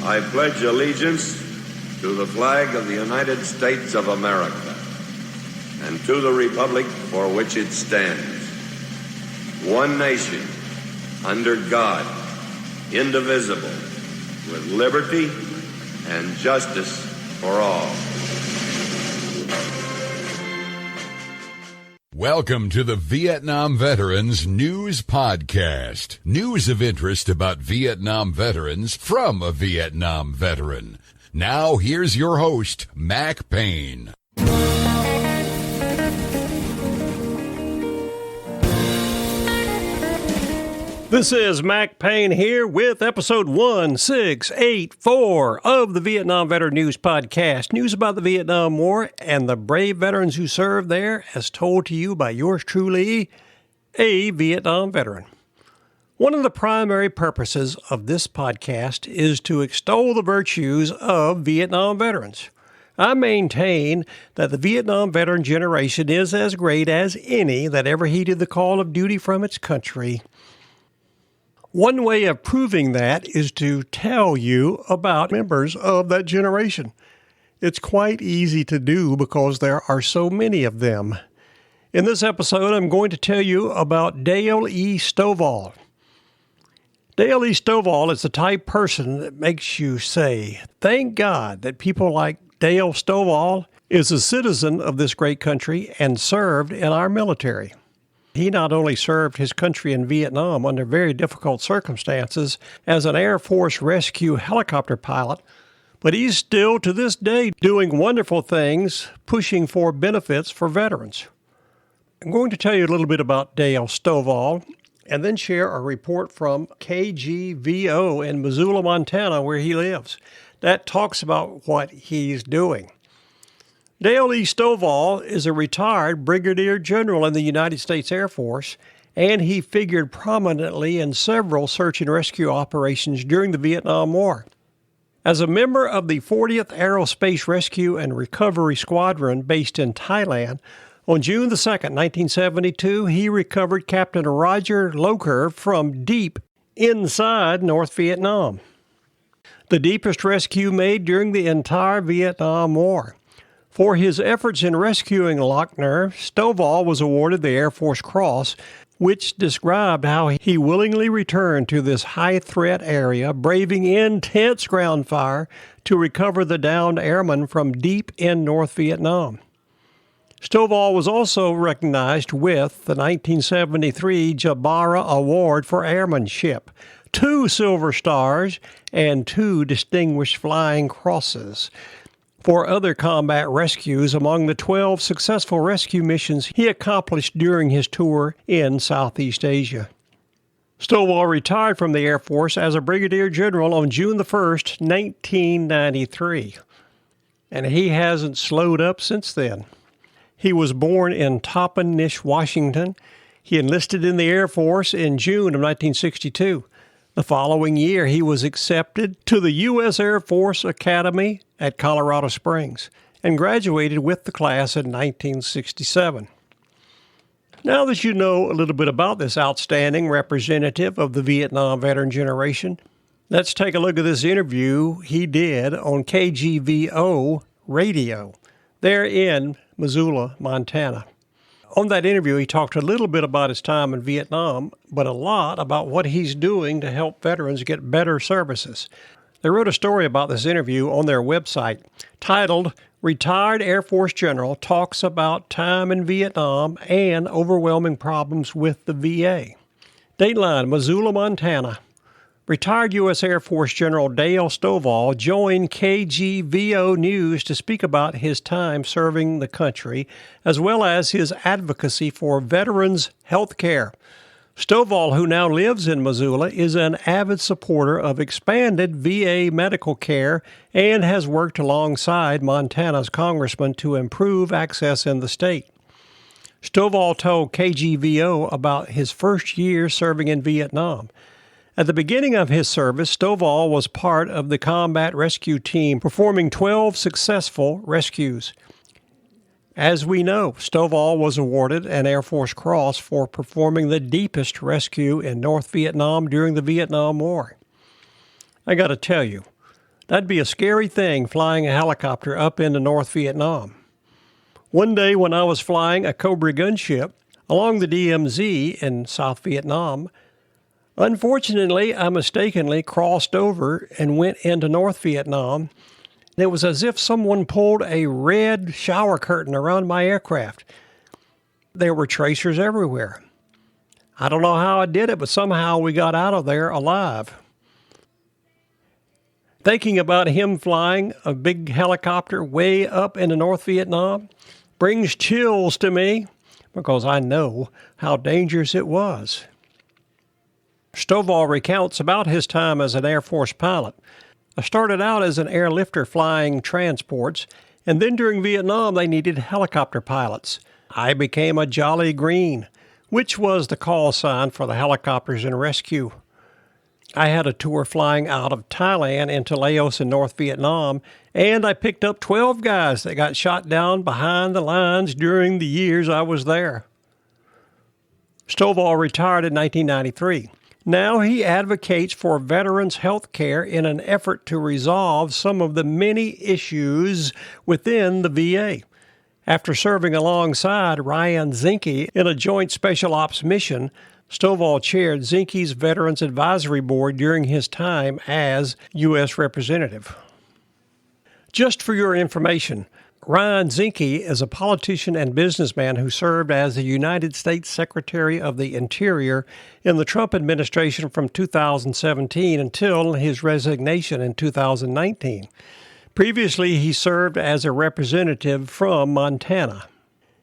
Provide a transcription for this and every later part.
I pledge allegiance to the flag of the United States of America and to the republic for which it stands, one nation, under God, indivisible, with liberty and justice for all. Welcome to the Vietnam Veterans News Podcast. News of interest about Vietnam veterans from a Vietnam veteran. Now, here's your host, Mac Payne. This is Mac Payne here with episode 1684 of the Vietnam Veteran News Podcast. News about the Vietnam War and the brave veterans who served there, as told to you by yours truly, a Vietnam veteran. One of the primary purposes of this podcast is to extol the virtues of Vietnam veterans. I maintain that the Vietnam veteran generation is as great as any that ever heeded the call of duty from its country. One way of proving that is to tell you about members of that generation. It's quite easy to do because there are so many of them. In this episode, I'm going to tell you about Dale E. Stovall. Dale E. Stovall is the type person that makes you say, thank God that people like Dale Stovall is a citizen of this great country and served in our military. He not only served his country in Vietnam under very difficult circumstances as an Air Force rescue helicopter pilot, but he's still to this day doing wonderful things, pushing for benefits for veterans. I'm going to tell you a little bit about Dale Stovall and then share a report from KGVO in Missoula, Montana, where he lives, that talks about what he's doing. Dale E. Stovall is a retired Brigadier General in the United States Air Force, and he figured prominently in several search and rescue operations during the Vietnam War. As a member of the 40th Aerospace Rescue and Recovery Squadron based in Thailand, on June 2, 1972, he recovered Captain Roger Locher from deep inside North Vietnam, the deepest rescue made during the entire Vietnam War. For his efforts in rescuing Lochner, Stovall was awarded the Air Force Cross, which described how he willingly returned to this high-threat area, braving intense ground fire to recover the downed airmen from deep in North Vietnam. Stovall was also recognized with the 1973 Jabara Award for Airmanship, 2 Silver Stars, and 2 Distinguished Flying Crosses for other combat rescues among the 12 successful rescue missions he accomplished during his tour in Southeast Asia. Stovall retired from the Air Force as a Brigadier General on June 1, 1993, and he hasn't slowed up since then. He was born in Toppenish, Washington. He enlisted in the Air Force in June of 1962. The following year, he was accepted to the U.S. Air Force Academy at Colorado Springs and graduated with the class in 1967. Now that you know a little bit about this outstanding representative of the Vietnam veteran generation, let's take a look at this interview he did on KGVO radio there in Missoula, Montana. On that interview, he talked a little bit about his time in Vietnam, but a lot about what he's doing to help veterans get better services. They wrote a story about this interview on their website titled, Retired Air Force General Talks About Time in Vietnam and Overwhelming Problems with the VA. Dateline, Missoula, Montana. Retired U.S. Air Force General Dale Stovall joined KGVO News to speak about his time serving the country, as well as his advocacy for veterans' health care. Stovall, who now lives in Missoula, is an avid supporter of expanded VA medical care and has worked alongside Montana's congressman to improve access in the state. Stovall told KGVO about his first year serving in Vietnam. At the beginning of his service, Stovall was part of the combat rescue team, performing 12 successful rescues. As we know, Stovall was awarded an Air Force Cross for performing the deepest rescue in North Vietnam during the Vietnam War. I got to tell you, That'd be a scary thing, flying a helicopter up into North Vietnam. One day when I was flying a Cobra gunship along the DMZ in South Vietnam, unfortunately, I mistakenly crossed over and went into North Vietnam. It was as if someone pulled a red shower curtain around my aircraft. There were tracers everywhere. I don't know how I did it, but somehow we got out of there alive. Thinking about him flying a big helicopter way up into North Vietnam brings chills to me because I know how dangerous it was. Stovall recounts about his time as an Air Force pilot. I started out as an airlifter flying transports, and then during Vietnam they needed helicopter pilots. I became a Jolly Green, which was the call sign for the helicopters in rescue. I had a tour flying out of Thailand into Laos and North Vietnam, and I picked up 12 guys that got shot down behind the lines during the years I was there. Stovall retired in 1993. Now he advocates for veterans' health care in an effort to resolve some of the many issues within the VA. After serving alongside Ryan Zinke in a joint special ops mission, Stovall chaired Zinke's Veterans Advisory Board during his time as U.S. Representative. Just for your information, Ryan Zinke is a politician and businessman who served as the United States Secretary of the Interior in the Trump administration from 2017 until his resignation in 2019. Previously, he served as a representative from Montana.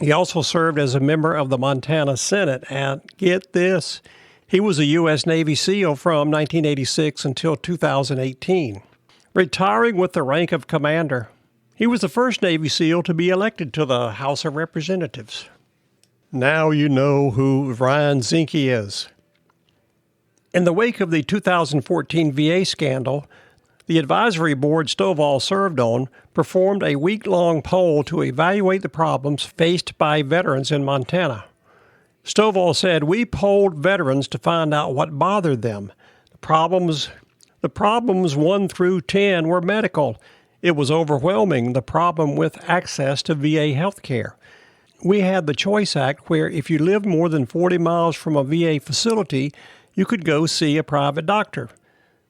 He also served as a member of the Montana Senate, and get this, he was a U.S. Navy SEAL from 1986 until 2018, retiring with the rank of commander. He was the first Navy SEAL to be elected to the House of Representatives. Now you know who Ryan Zinke is. In the wake of the 2014 VA scandal, the advisory board Stovall served on performed a week-long poll to evaluate the problems faced by veterans in Montana. Stovall said, "We polled veterans to find out what bothered them. The problems 1 through 10 were medical. It was overwhelming, the problem with access to VA health care. We had the Choice Act where if you lived more than 40 miles from a VA facility, you could go see a private doctor.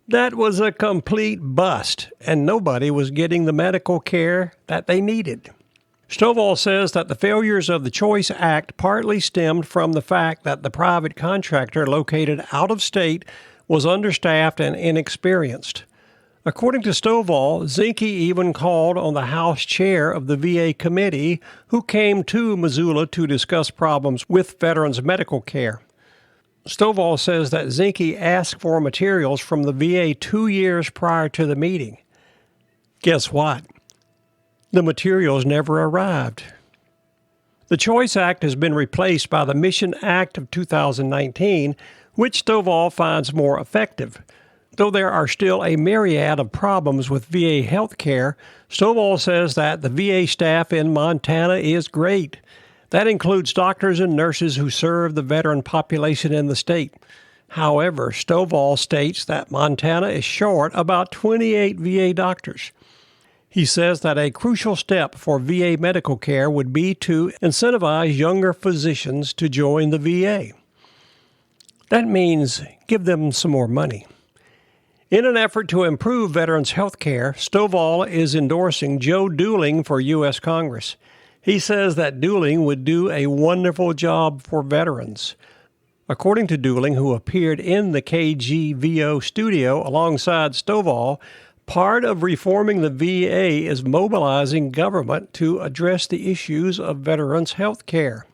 That was a complete bust, and nobody was getting the medical care that they needed." Stovall says that the failures of the Choice Act partly stemmed from the fact that the private contractor located out of state was understaffed and inexperienced. According to Stovall, Zinke even called on the House chair of the VA committee, who came to Missoula to discuss problems with veterans' medical care. Stovall says that Zinke asked for materials from the VA 2 years prior to the meeting. Guess what? The materials never arrived. The Choice Act has been replaced by the Mission Act of 2019, which Stovall finds more effective. Though there are still a myriad of problems with VA health care, Stovall says that the VA staff in Montana is great. That includes doctors and nurses who serve the veteran population in the state. However, Stovall states that Montana is short about 28 VA doctors. He says that a crucial step for VA medical care would be to incentivize younger physicians to join the VA. That means give them some more money. In an effort to improve veterans' health care, Stovall is endorsing Joe Dooling for U.S. Congress. He says that Dooling would do a wonderful job for veterans. According to Dooling, who appeared in the KGVO studio alongside Stovall, part of reforming the VA is mobilizing government to address the issues of veterans' health care.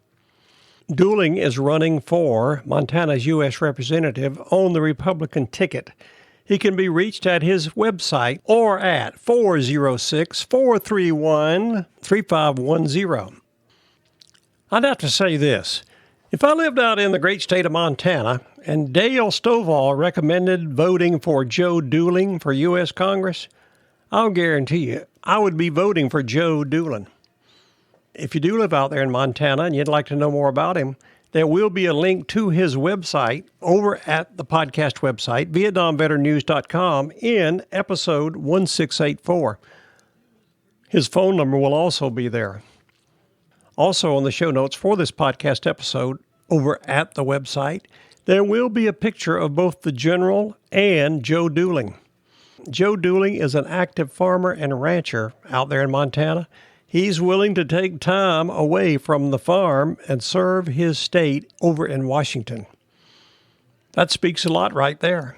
Dooling is running for Montana's U.S. representative on the Republican ticket. He can be reached at his website or at 406-431-3510. I'd have to say this. If I lived out in the great state of Montana and Dale Stovall recommended voting for Joe Dooling for U.S. Congress, I'll guarantee you I would be voting for Joe Dooling. If you do live out there in Montana and you'd like to know more about him, There will be a link to his website over at the podcast website, VietnamVeteranNews.com, in episode 1684. His phone number will also be there. Also on the show notes for this podcast episode over at the website, there will be a picture of both the General and Joe Dooling. Joe Dooling is an active farmer and rancher out there in Montana. He's willing to take time away from the farm and serve his state over in Washington. That speaks a lot right there.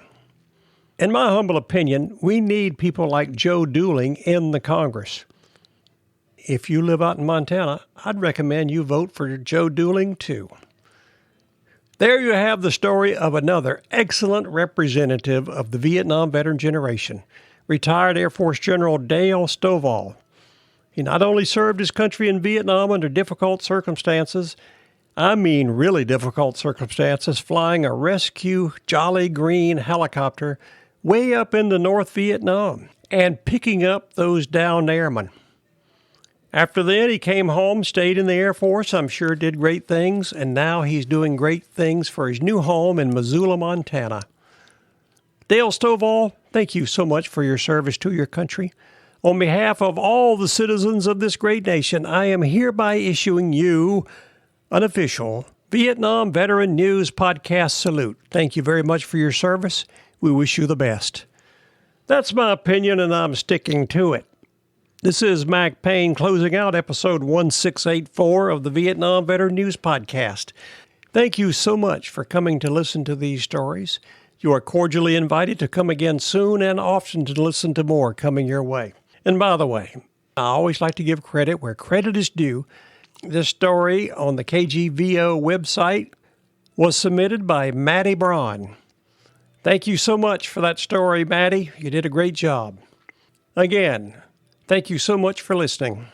In my humble opinion, we need people like Joe Dooling in the Congress. If you live out in Montana, I'd recommend you vote for Joe Dooling too. There you have the story of another excellent representative of the Vietnam veteran generation, retired Air Force General Dale Stovall. He not only served his country in Vietnam under difficult circumstances, I mean really difficult circumstances, flying a rescue Jolly Green helicopter way up into North Vietnam and picking up those downed airmen. After then, he came home, stayed in the Air Force, I'm sure did great things, and now he's doing great things for his new home in Missoula, Montana. Dale Stovall, thank you so much for your service to your country. On behalf of all the citizens of this great nation, I am hereby issuing you an official Vietnam Veteran News Podcast salute. Thank you very much for your service. We wish you the best. That's my opinion, and I'm sticking to it. This is Mac Payne closing out episode 1684 of the Vietnam Veteran News Podcast. Thank you so much for coming to listen to these stories. You are cordially invited to come again soon and often to listen to more coming your way. And by the way, I always like to give credit where credit is due. This story on the KGVO website was submitted by Maddie Braun. Thank you so much for that story, Maddie. You did a great job. Again, thank you so much for listening.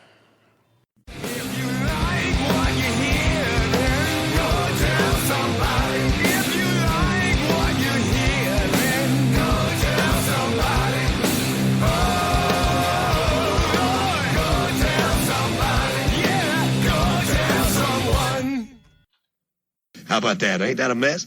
How about that? Ain't that a mess?